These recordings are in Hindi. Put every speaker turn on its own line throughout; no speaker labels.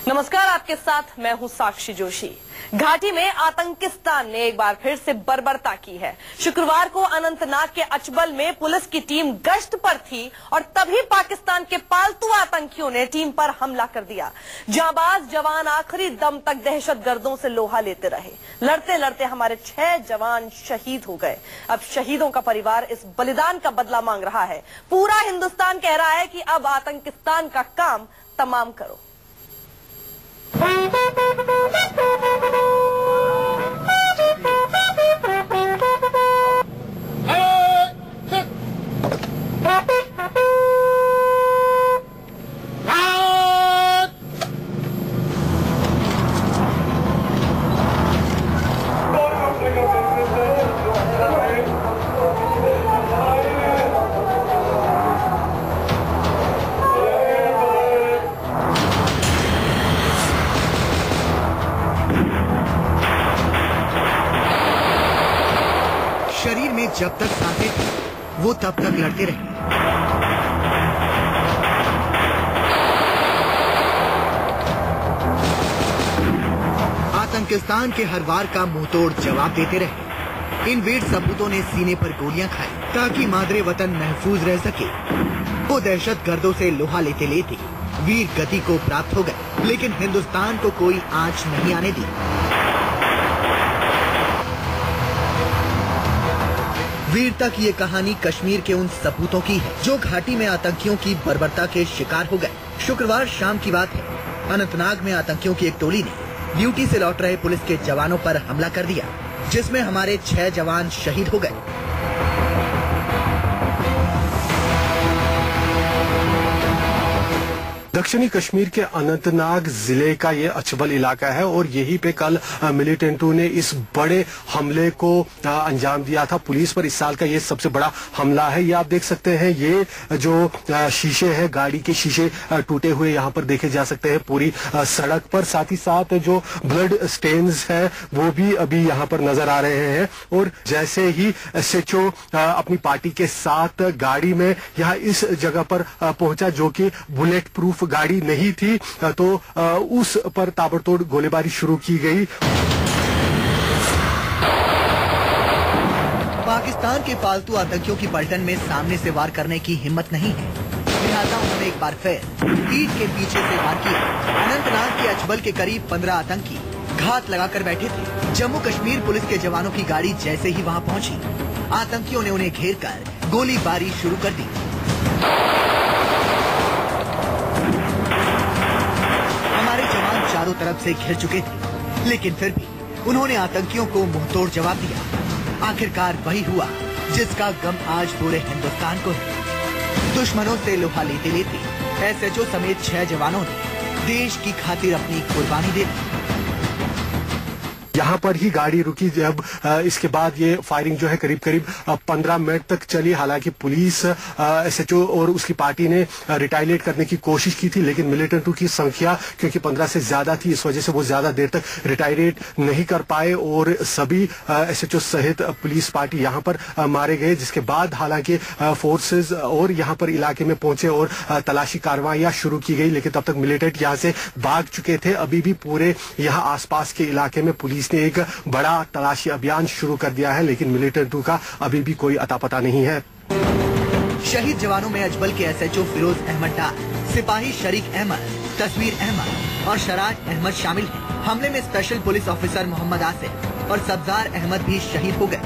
नमस्कार, आपके साथ मैं हूं साक्षी जोशी। घाटी में आतंकिस्तान ने एक बार फिर से बर्बरता की है। शुक्रवार को अनंतनाग के अचबल में पुलिस की टीम गश्त पर थी और तभी पाकिस्तान के पालतू आतंकियों ने टीम पर हमला कर दिया। जांबाज जवान आखिरी दम तक दहशतगर्दों से लोहा लेते रहे। लड़ते लड़ते हमारे 6 जवान शहीद हो गए। अब शहीदों का परिवार इस बलिदान का बदला मांग रहा है। पूरा हिंदुस्तान कह रहा है कि अब आतंकिस्तान का काम तमाम करो।
शरीर में जब तक सांसें थी वो तब तक लड़ते रहे। आतंकिस्तान के हर वार का मुंहतोड़ जवाब देते रहे। इन वीर सपूतों ने सीने पर गोलियां खाई ताकि मादरे वतन महफूज रह सके। वो दहशतगर्दों से लोहा लेते लेते वीर गति को प्राप्त हो गए, लेकिन हिंदुस्तान को कोई आंच नहीं आने दी। वीरता की ये कहानी कश्मीर के उन सपूतों की है जो घाटी में आतंकियों की बर्बरता के शिकार हो गए। शुक्रवार शाम की बात है। अनंतनाग में आतंकियों की एक टोली ने ड्यूटी से लौट रहे पुलिस के जवानों पर हमला कर दिया, जिसमें हमारे 6 जवान शहीद हो गए।
दक्षिणी कश्मीर के अनंतनाग जिले का ये अचबल इलाका है और यहीं पे कल मिलिटेंटों ने इस बड़े हमले को अंजाम दिया था। पुलिस पर इस साल का ये सबसे बड़ा हमला है। ये आप देख सकते हैं, ये जो शीशे हैं, गाड़ी के शीशे टूटे हुए यहाँ पर देखे जा सकते हैं पूरी सड़क पर। साथ ही साथ जो ब्लड स्टेन्स है वो भी अभी यहाँ पर नजर आ रहे हैं। और जैसे ही SHO अपनी पार्टी के साथ गाड़ी में यहाँ इस जगह पर पहुंचा जो कि बुलेट प्रूफ गाड़ी नहीं थी, तो उस पर ताबड़तोड़ गोलीबारी शुरू की गई।
पाकिस्तान के पालतू आतंकियों की पलटन में सामने से वार करने की हिम्मत नहीं है, लिहाजा उन्होंने एक बार फिर पीठ के पीछे से वार किया। अनंतनाग के अचबल के करीब 15 आतंकी घात लगाकर बैठे थे। जम्मू कश्मीर पुलिस के जवानों की गाड़ी जैसे ही वहां पहुंची, आतंकियों ने उन्हें घेर कर गोलीबारी शुरू कर दी। हमारे जवान चारों तरफ से घिर चुके थे, लेकिन फिर भी उन्होंने आतंकियों को मुंहतोड़ जवाब दिया। आखिरकार वही हुआ जिसका गम आज पूरे हिंदुस्तान को है। दुश्मनों से लोहा लेते लेते SHO समेत 6 जवानों ने देश की खातिर अपनी कुर्बानी दे दी।
यहाँ पर ही गाड़ी रुकी। जब इसके बाद ये फायरिंग जो है करीब करीब 15 मिनट तक चली। हालांकि पुलिस, SHO और उसकी पार्टी ने रिटालिएट करने की कोशिश की थी, लेकिन मिलिटेंटों की संख्या क्योंकि 15 से ज्यादा थी, इस वजह से वो ज्यादा देर तक रिटालिएट नहीं कर पाए और सभी SHO सहित पुलिस पार्टी यहाँ पर मारे गए। जिसके बाद हालांकि फोर्सेज और यहाँ पर इलाके में पहुंचे और तलाशी कार्रवाइयां शुरू की गई, लेकिन तब तक मिलिटेंट यहाँ से भाग चुके थे। अभी भी पूरे यहाँ आसपास के इलाके में पुलिस ने एक बड़ा तलाशी अभियान शुरू कर दिया है, लेकिन मिलिटेंटों का अभी भी कोई अता पता नहीं है।
शहीद जवानों में अजबल के SHO फिरोज अहमद डार, सिपाही शरीक अहमद, तस्वीर अहमद और शराज अहमद शामिल हैं। हमले में special police officer Mohammad Asif और सब्जार अहमद भी शहीद हो गए।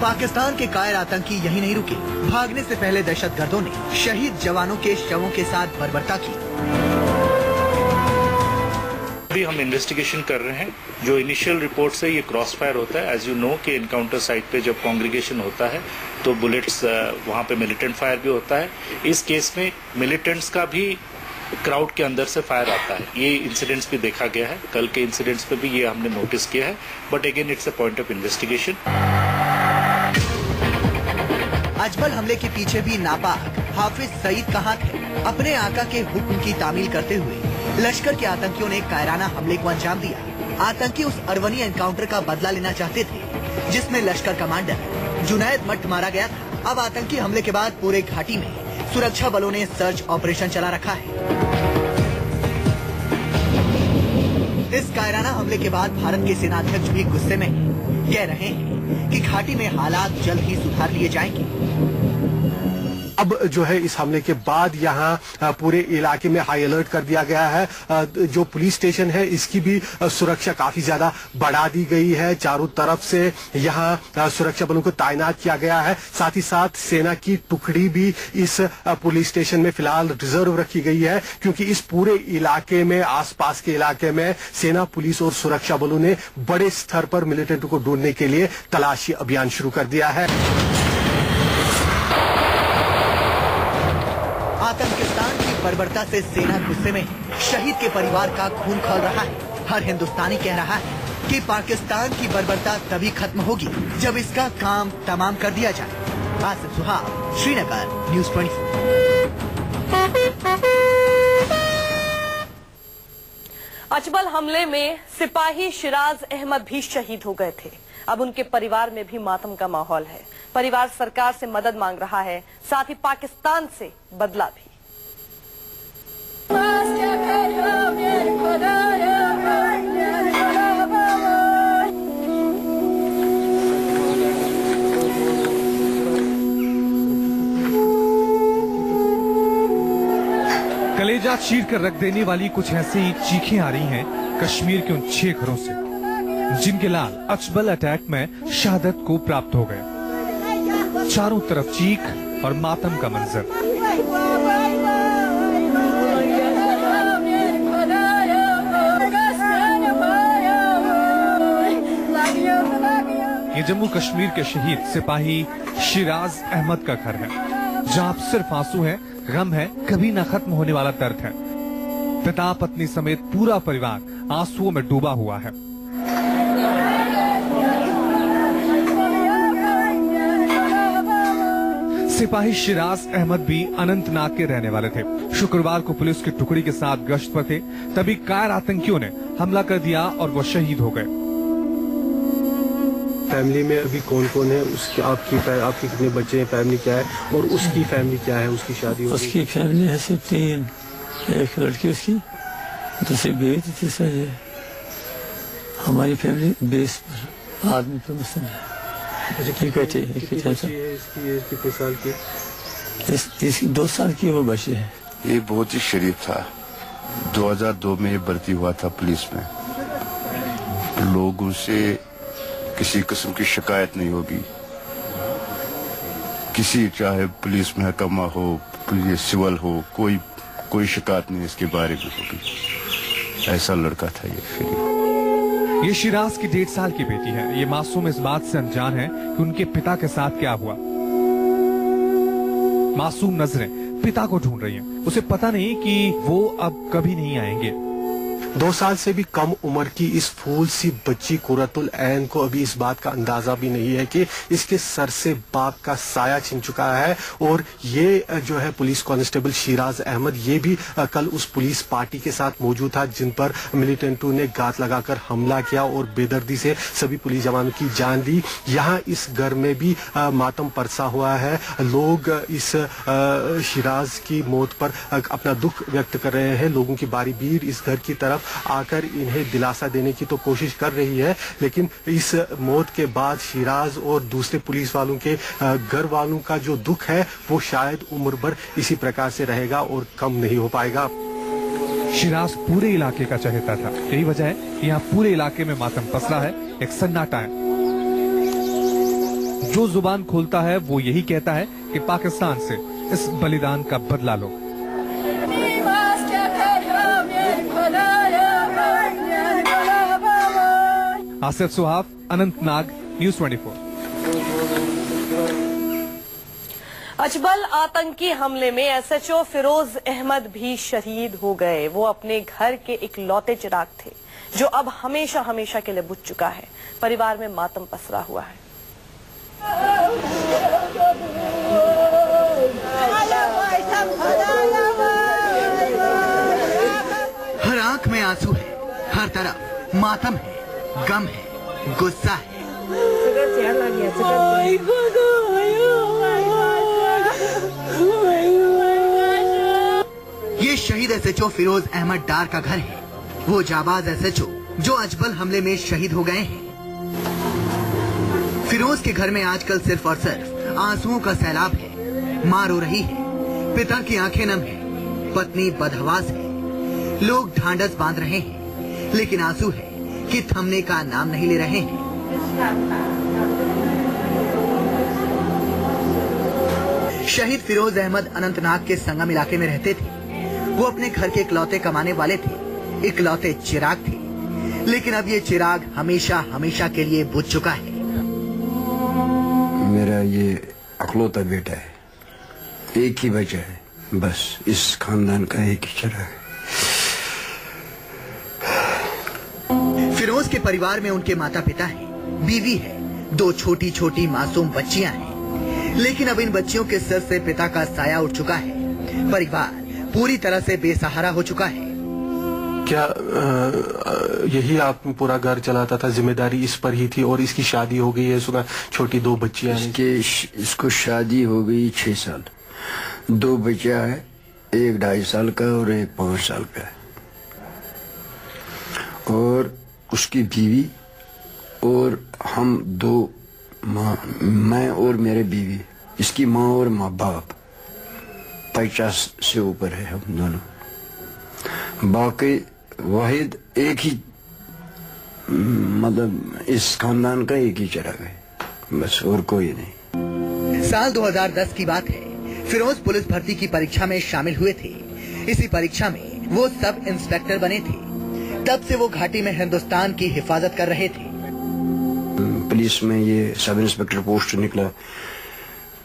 पाकिस्तान के कायर आतंकी यही नहीं रुके। भागने से पहले दहशतगर्दों ने शहीद जवानों के शवों के साथ बर्बरता की।
अभी हम इन्वेस्टिगेशन कर रहे हैं। जो इनिशियल रिपोर्ट से ये क्रॉस फायर होता है। एज यू नो कि इनकाउंटर साइट पे जब कांग्रीगेशन होता है तो बुलेट्स वहाँ पे मिलिटेंट फायर भी होता है। इस केस में मिलिटेंट्स का भी क्राउड के अंदर से फायर आता है। ये इंसिडेंट्स भी देखा गया है। कल के इंसिडेंट्स पे भी ये हमने नोटिस किया है, but again it's a point of investigation.
अजबल हमले के पीछे भी नापाक हाफिज सईद का हाथ है। अपने आका के हुक्म की तामील करते हुए लश्कर के आतंकियों ने कायराना हमले को अंजाम दिया। आतंकी उस अरवनी एनकाउंटर का बदला लेना चाहते थे जिसमें लश्कर कमांडर जुनैद मट्ट मारा गया था। अब आतंकी हमले के बाद पूरे घाटी में सुरक्षा बलों ने सर्च ऑपरेशन चला रखा है। कायराना हमले के बाद भारत के सेनाध्यक्ष भी गुस्से में हैं। कह रहे हैं कि घाटी में हालात जल्द ही सुधार लिए जाएंगे।
अब जो है इस हमले के बाद यहाँ पूरे इलाके में हाई अलर्ट कर दिया गया है। जो पुलिस स्टेशन है इसकी भी सुरक्षा काफी ज्यादा बढ़ा दी गई है। चारों तरफ से यहाँ सुरक्षा बलों को तैनात किया गया है। साथ ही साथ सेना की टुकड़ी भी इस पुलिस स्टेशन में फिलहाल रिजर्व रखी गई है, क्योंकि इस पूरे इलाके में, आसपास के इलाके में सेना, पुलिस और सुरक्षा बलों ने बड़े स्तर पर मिलिटेंट को ढूंढने के लिए तलाशी अभियान शुरू कर दिया है।
आतंकिस्तान की बर्बरता से सेना गुस्से में शहीद के परिवार का खून खौल रहा है। हर हिंदुस्तानी कह रहा है कि पाकिस्तान की बर्बरता तभी खत्म होगी जब इसका काम तमाम कर दिया जाए। आसिफ सुहाग, श्रीनगर, न्यूज़ 24।
अचबल हमले में सिपाही शिराज अहमद भी शहीद हो गए थे। अब उनके परिवार में भी मातम का माहौल है। परिवार सरकार से मदद मांग रहा है, साथ ही पाकिस्तान से बदला भी।
कलेजा चीर कर रख देने वाली कुछ ऐसी चीखें आ रही हैं कश्मीर के उन 6 घरों से जिनके लाल अचबल अटैक में शहादत को प्राप्त हो गए। चारों तरफ चीख और मातम का मंजर। ये जम्मू कश्मीर के शहीद सिपाही शिराज अहमद का घर है, जहां अब सिर्फ आंसू है, गम है, कभी ना खत्म होने वाला दर्द है। पिता, पत्नी समेत पूरा परिवार आंसुओं में डूबा हुआ है। सिपाही शिराज अहमद भी अनंतनाग के रहने वाले थे। शुक्रवार को पुलिस की टुकड़ी के साथ गश्त पर थे, तभी कायर आतंकियों ने हमला कर दिया और वो शहीद हो गए।
फैमिली में अभी कौन कौन है? उसकी आपके कितने बच्चे हैं? फैमिली क्या है? और उसकी फैमिली क्या है? उसकी शादी हो गई?
उसकी फैमिली है सिर्फ 3, एक लड़की उसकी, दूसरी बेटी, तीसरा ये। हमारी फैमिली 20 आदमी पर मुस्लिम है।
कितनी बच्ची है? इसकी एज कितने साल की?
इसकी 2 साल की वो बच्ची है।
ये बहुत ही शरीफ था। 2002 में ये भर्ती हुआ था पुलिस में। लोगों से किसी किस्म की शिकायत नहीं होगी। किसी, चाहे पुलिस महकमा हो, पुलिस सिविल हो, कोई शिकायत नहीं इसके बारे में होगी। ऐसा लड़का था ये
शिराज की 1.5 साल की बेटी है। ये मासूम इस बात से अनजान है कि उनके पिता के साथ क्या हुआ। मासूम नजरें पिता को ढूंढ रही हैं। उसे पता नहीं कि वो अब कभी नहीं आएंगे।
2 साल से भी कम उम्र की इस फूल सी बच्ची कुरतुल ऐन को अभी इस बात का अंदाजा भी नहीं है कि इसके सर से बाप का साया छिन चुका है। और ये जो है पुलिस कांस्टेबल शिराज अहमद, ये भी कल उस पुलिस पार्टी के साथ मौजूद था जिन पर मिलिटेंटों ने घात लगाकर हमला किया और बेदर्दी से सभी पुलिस जवानों की जान ली। यहाँ इस घर में भी मातम परसा हुआ है। लोग इस शिराज की मौत पर अपना दुख व्यक्त कर रहे हैं। लोगों की बारी भीड़ इस घर की तरफ आकर इन्हें दिलासा देने की तो कोशिश कर रही है, लेकिन इस मौत के बाद शिराज और दूसरे पुलिस वालों के घर वालों का जो दुख है वो शायद उम्र भर इसी प्रकार से रहेगा और कम नहीं हो पाएगा।
शिराज पूरे इलाके का चहेता था। यही वजह है कि यहाँ पूरे इलाके में मातम पसरा है, एक सन्नाटा है। जो जुबान खोलता है वो यही कहता है कि पाकिस्तान से इस बलिदान का बदला लो। आसिफ सुहाग, अनंतनाग, न्यूज़ 24।
अचबल आतंकी हमले में एसएचओ फिरोज अहमद भी शहीद हो गए। वो अपने घर के इकलौते चिराग थे जो अब हमेशा हमेशा के लिए बुझ चुका है। परिवार में मातम पसरा हुआ है।
हर आंख में आंसू है, हर तरफ मातम है, गम है, गुस्सा है। ये शहीद एसएचओ फिरोज अहमद डार का घर है। वो जाबाज एसएचओ जो अजबल हमले में शहीद हो गए हैं। फिरोज के घर में आजकल सिर्फ और सिर्फ आंसुओं का सैलाब है। मां रो रही है, पिता की आंखें नम है, पत्नी बदहवास है। लोग ढांढस बांध रहे हैं, लेकिन आंसू है कि थमने का नाम नहीं ले रहे हैं। शहीद फिरोज अहमद अनंतनाग के संगम इलाके में रहते थे। वो अपने घर के इकलौते कमाने वाले थे, इकलौते चिराग थे। लेकिन अब ये चिराग हमेशा हमेशा के लिए बुझ चुका है।
मेरा ये अकलौता बेटा है, एक ही बच्चा है, बस इस खानदान का एक ही चिराग है।
फिरोज के परिवार में उनके माता पिता हैं, बीवी है, 2 छोटी छोटी मासूम बच्चियां हैं। लेकिन अब इन बच्चियों के सिर से पिता का साया उठ चुका है। परिवार पूरी तरह से बेसहारा हो चुका है।
क्या यही आप पूरा घर चलाता था, जिम्मेदारी इस पर ही थी और इसकी शादी हो गई है, सुना छोटी 2 बच्चियां हैं।
इसको शादी हो गई 6 साल, 2 बच्चा है, एक 2.5 साल का और एक 5 साल का है। और उसकी बीवी और हम 2 मैं और मेरे बीवी, इसकी माँ और माँ बाप 50 से ऊपर है हम दोनों। बाकी वाहिद एक ही मतलब इस खानदान का एक ही चिराग है, बस और कोई नहीं।
साल 2010 की बात है। फिरोज पुलिस भर्ती की परीक्षा में शामिल हुए थे। इसी परीक्षा में वो सब इंस्पेक्टर बने थे। तब से वो घाटी में हिंदुस्तान की हिफाजत कर रहे थे।
पुलिस में ये सब इंस्पेक्टर पोस्ट निकला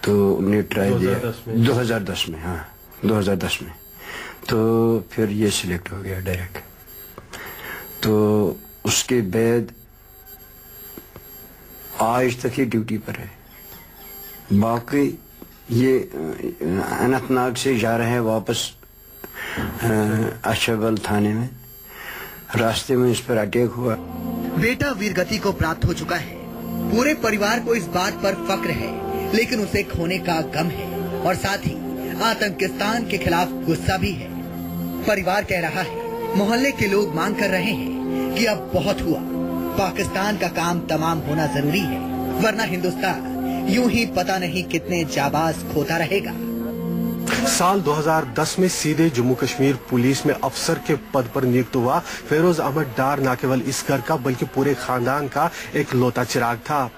तो उन्हें ट्राई दिया 2010 में। हाँ 2010 में तो फिर ये सिलेक्ट हो गया डायरेक्ट। तो उसके बाद आज तक ही ड्यूटी पर है। बाकी ये अनंतनाग से जा रहे हैं वापस अछबल थाने में। रास्ते में इस पर अटैक हुआ।
बेटा वीरगति को प्राप्त हो चुका है। पूरे परिवार को इस बात पर फक्र है, लेकिन उसे खोने का गम है और साथ ही आतंकिस्तान के खिलाफ गुस्सा भी है। परिवार कह रहा है, मोहल्ले के लोग मांग कर रहे हैं कि अब बहुत हुआ, पाकिस्तान का काम तमाम होना जरूरी है, वरना हिंदुस्तान यूं ही पता नहीं कितने जाबाज खोता रहेगा।
साल 2010 में सीधे जम्मू कश्मीर पुलिस में अफसर के पद पर नियुक्त हुआ फिरोज अहमद डार न केवल इस घर का बल्कि पूरे खानदान का एक लौता चिराग था।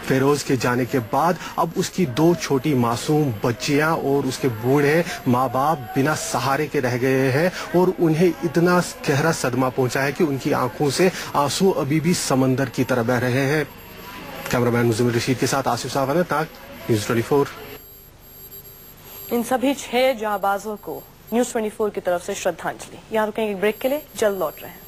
फिरोज के जाने के बाद अब उसकी 2 छोटी मासूम बच्चियां और उसके बूढ़े माँ बाप बिना सहारे के रह गए हैं और उन्हें इतना गहरा सदमा पहुंचा है कि उनकी आंखों से आंसू अभी भी समंदर की तरह बह रहे हैं। कैमरामैन मुजम्मिल रशीद के साथ आसिफ साहब अनंतनाग, न्यूज़ 24।
इन सभी 6 जांबाजों को न्यूज़ 24 की तरफ से श्रद्धांजलि। यहाँ रुकेंगे एक ब्रेक के लिए, जल्द लौट रहे हैं।